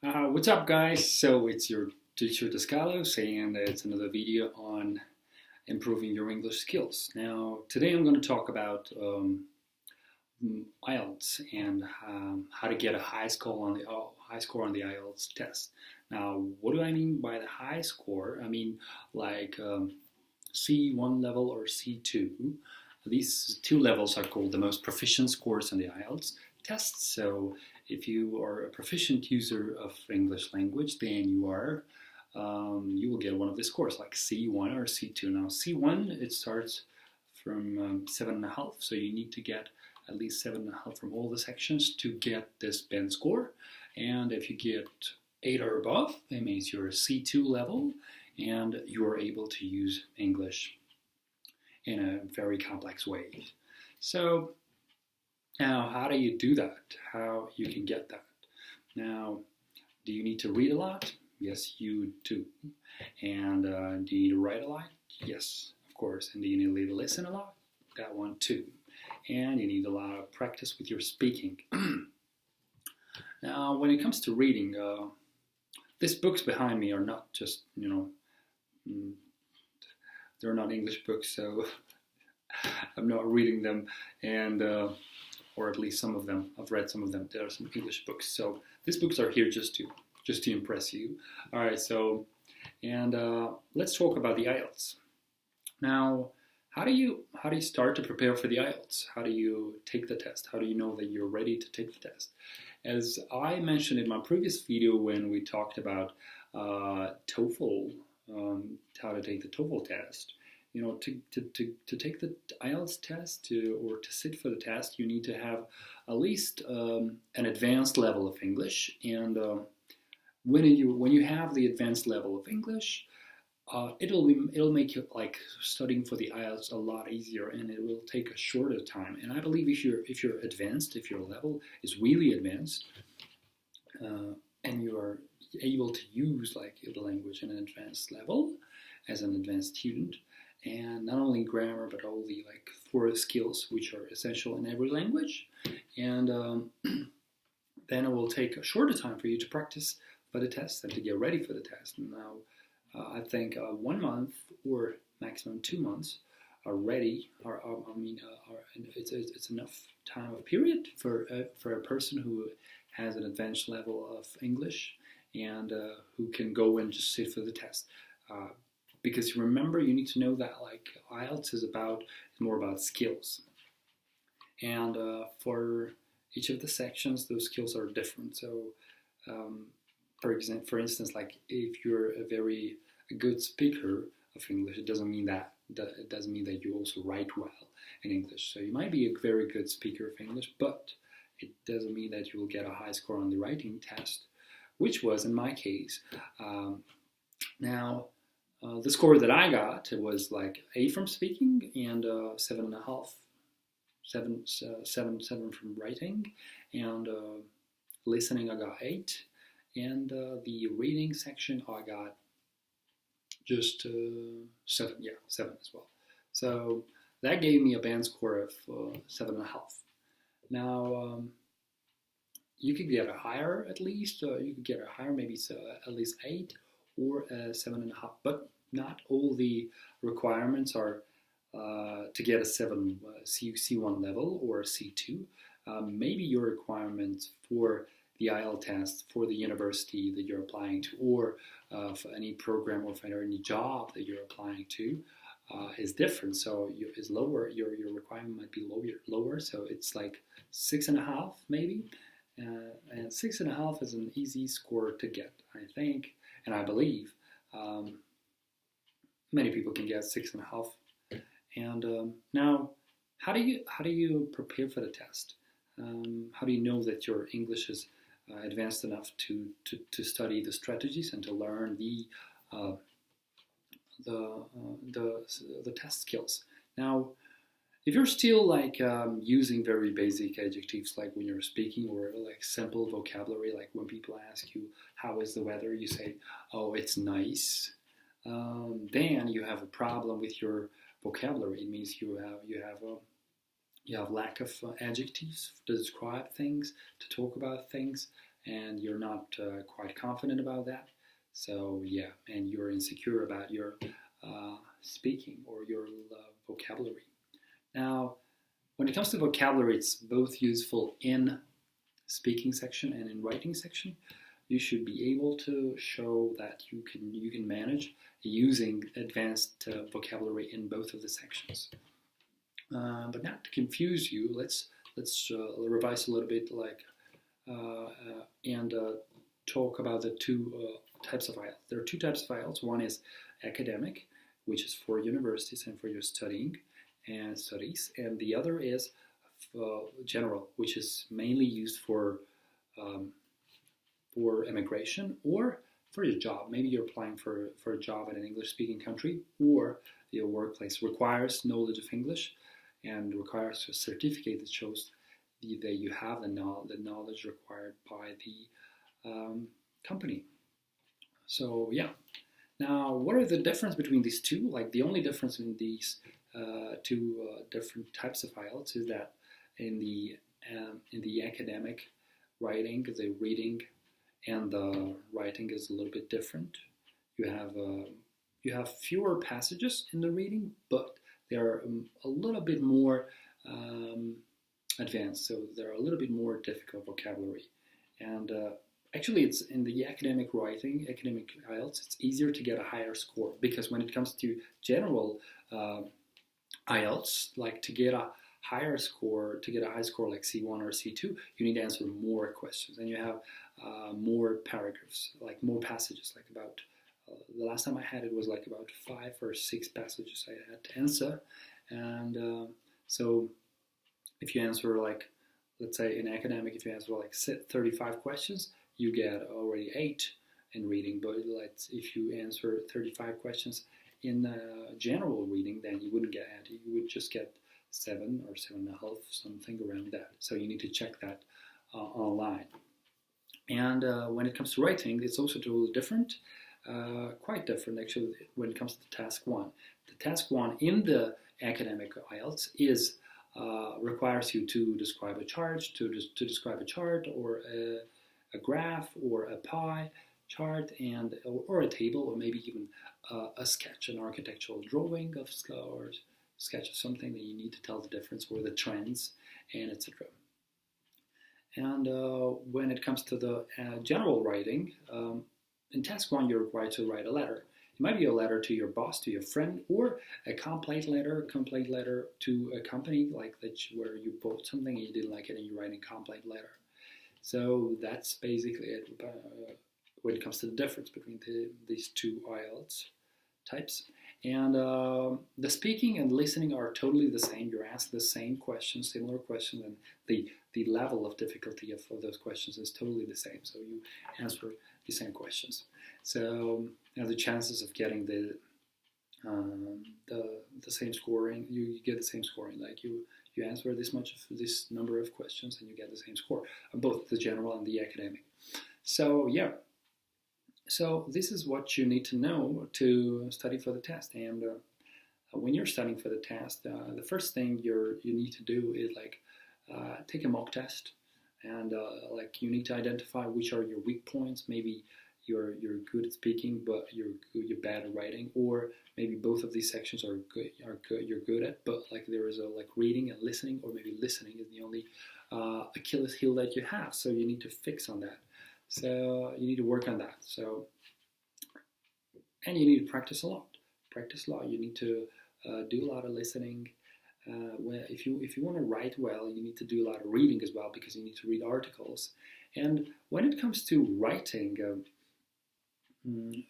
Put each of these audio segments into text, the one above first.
What's up, guys? So it's your teacher Daskalos, and it's another video on improving your English skills. Now, today I'm going to talk about IELTS and how to get a high score on the IELTS test. Now, what do I mean by the high score? I mean like C1 level or C2. These two levels are called the most proficient scores on the IELTS test. So if you are a proficient user of English language, then you will get one of the scores like C1 or C2. Now C1, it starts from 7.5, so you need to get at least 7.5 from all the sections to get this band score. And if you get 8 or above, that means you're a C2 level and you're able to use English in a very complex way. So now, how do you do that? How you can get that? Now, do you need to read a lot? Yes, you do. And do you need to write a lot? Yes, of course. And do you need to listen a lot? That one too. And you need a lot of practice with your speaking. Now, when it comes to reading, these books behind me are not just, they're not English books, so I'm not reading them, and or at least some of them. I've read some of them. There are some English books, so these books are here just to impress you. All right, so and let's talk about the IELTS. Now, how do you start to prepare for the IELTS? How do you take the test? How do you know that you're ready to take the test? As I mentioned in my previous video when we talked about TOEFL, how to take the TOEFL test, to take the IELTS test or to sit for the test, you need to have at least an advanced level of English. And when you have the advanced level of English, it'll make you like studying for the IELTS a lot easier, and it will take a shorter time. And I believe if you're advanced, if your level is really advanced, and you are able to use like the language in an advanced level as an advanced student, and not only grammar but all the like 4 skills which are essential in every language, and then it will take a shorter time for you to practice for the test and to get ready for the test. Now, I think 1 month or maximum 2 months are ready. It's enough time of period for a person who has an advanced level of English and who can go and just sit for the test. Because remember, you need to know that like IELTS is more about skills, and for each of the sections, those skills are different. So, for instance, like if you're a good speaker of English, it doesn't mean that you also write well in English. So you might be a very good speaker of English, but it doesn't mean that you will get a high score on the writing test, which was in my case. Now. The score that I got was like 8 from speaking and 7.5, 7 from writing, and listening I got 8, and the reading section I got just 7, 7 as well. So that gave me a band score of 7.5. Now you could get a higher at least. You could get a higher, maybe at least 8 or 7.5, but not all the requirements are to get a C1 level or a C2. Maybe your requirements for the IELTS test for the university that you're applying to, or for any program or for any job that you're applying to, is different. So is lower. Your requirement might be lower. So it's like 6.5 maybe, and 6.5 is an easy score to get, I think. And I believe many people can get 6.5. And now, how do you prepare for the test? How do you know that your English is advanced enough to study the strategies and to learn the test skills? Now, if you're still like using very basic adjectives like when you're speaking, or like simple vocabulary, like when people ask you how is the weather, you say, oh, it's nice, then you have a problem with your vocabulary. It means you have lack of adjectives to describe things, to talk about things, and you're not quite confident about that. So yeah, and you're insecure about your speaking or your vocabulary. Now, when it comes to vocabulary, it's both useful in speaking section and in writing section. You should be able to show that you can manage using advanced vocabulary in both of the sections. But not to confuse you, let's revise a little bit, and talk about the two types of IELTS. There are two types of IELTS. One is academic, which is for universities and for your studying and studies, and the other is general, which is mainly used for immigration or for your job. Maybe you're applying for a job in an English-speaking country, or your workplace requires knowledge of English and requires a certificate that shows that you have the knowledge required by the company. So yeah. Now, what are the difference between these two? Like, the only difference in these two different types of IELTS is that in the academic writing, the reading and the writing is a little bit different. You have fewer passages in the reading, but they're a little bit more advanced, so they're a little bit more difficult vocabulary. And actually, it's in the academic writing, academic IELTS, it's easier to get a higher score, because when it comes to general IELTS, like to get a high score like C1 or C2, you need to answer more questions, and you have more paragraphs, like more passages, like about the last time I had it was like about 5 or 6 passages I had to answer. And so if you answer, like, let's say in academic, if you answer like 35 questions, you get already 8 in reading. But if you answer 35 questions in general reading, then you wouldn't get 8. You would just get 7 or 7.5, something around that. So you need to check that online. And when it comes to writing, it's also totally different, quite different actually when it comes to task 1. The task 1 in the academic IELTS is requires you to describe a chart, to describe a chart or a graph or a pie chart, and or a table, or maybe even a sketch, an architectural drawing of or sketch of something that you need to tell the difference or the trends, and etc. And when it comes to the general writing, in task 1 you're required to write a letter. It might be a letter to your boss, to your friend, or a complaint letter to a company, like that, where you bought something and you didn't like it and you're writing a complaint letter. So that's basically it when it comes to the difference between these two IELTS types. And the speaking and listening are totally the same. You're asked the same questions, similar questions, and the level of difficulty of those questions is totally the same. So you answer the same questions. So the chances of getting the same scoring, you get the same scoring. Like you answer this number of questions and you get the same score, both the general and the academic. So yeah. So this is what you need to know to study for the test. And when you're studying for the test, the first thing you need to do is take a mock test, and you need to identify which are your weak points. Maybe you're good at speaking, but you're bad at writing, or maybe both of these sections are good. You're good at, but there is reading and listening, or maybe listening is the only Achilles heel that you have. So you need to fix on that. So you need to work on that. So, and you need to practice a lot. Practice a lot. You need to do a lot of listening. If you want to write well, you need to do a lot of reading as well, because you need to read articles. And when it comes to writing,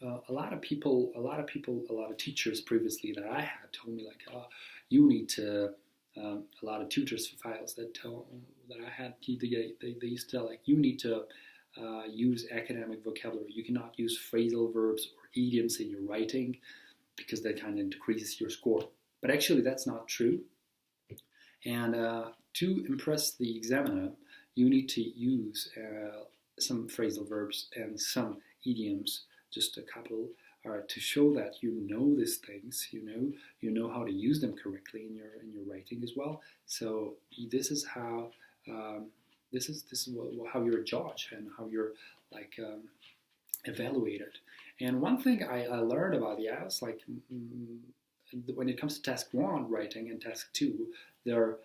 a lot of teachers previously that I had told me you need to. A lot of tutors for IELTS that I had, they used to tell you need to use academic vocabulary. You cannot use phrasal verbs or idioms in your writing, because that kind of decreases your score. But actually that's not true. And to impress the examiner, you need to use some phrasal verbs and some idioms, just a couple, to show that you know these things, you know how to use them correctly in your writing as well. So this is how this is how you're judged and how you're like evaluated. And one thing I learned about the IELTS, like when it comes to task 1 writing and task 2, they're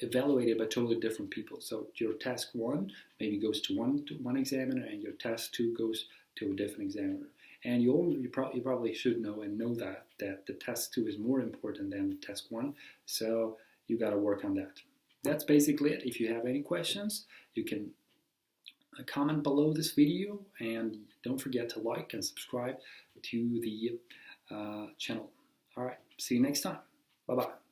evaluated by totally different people. So your task 1 maybe goes to one examiner, and your task 2 goes to a different examiner. And you probably should know that the task 2 is more important than the task 1. So you got to work on that. That's basically it. If you have any questions, you can comment below this video, and don't forget to like and subscribe to the channel. All right, see you next time. Bye-bye.